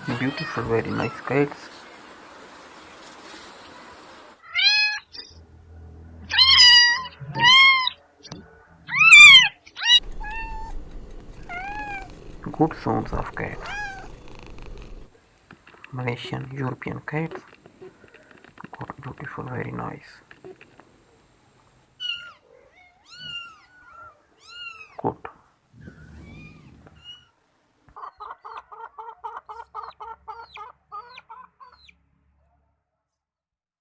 Beautiful, very nice cats. Good sounds of cats. Malaysian, European cats. Good, beautiful, very nice. Good.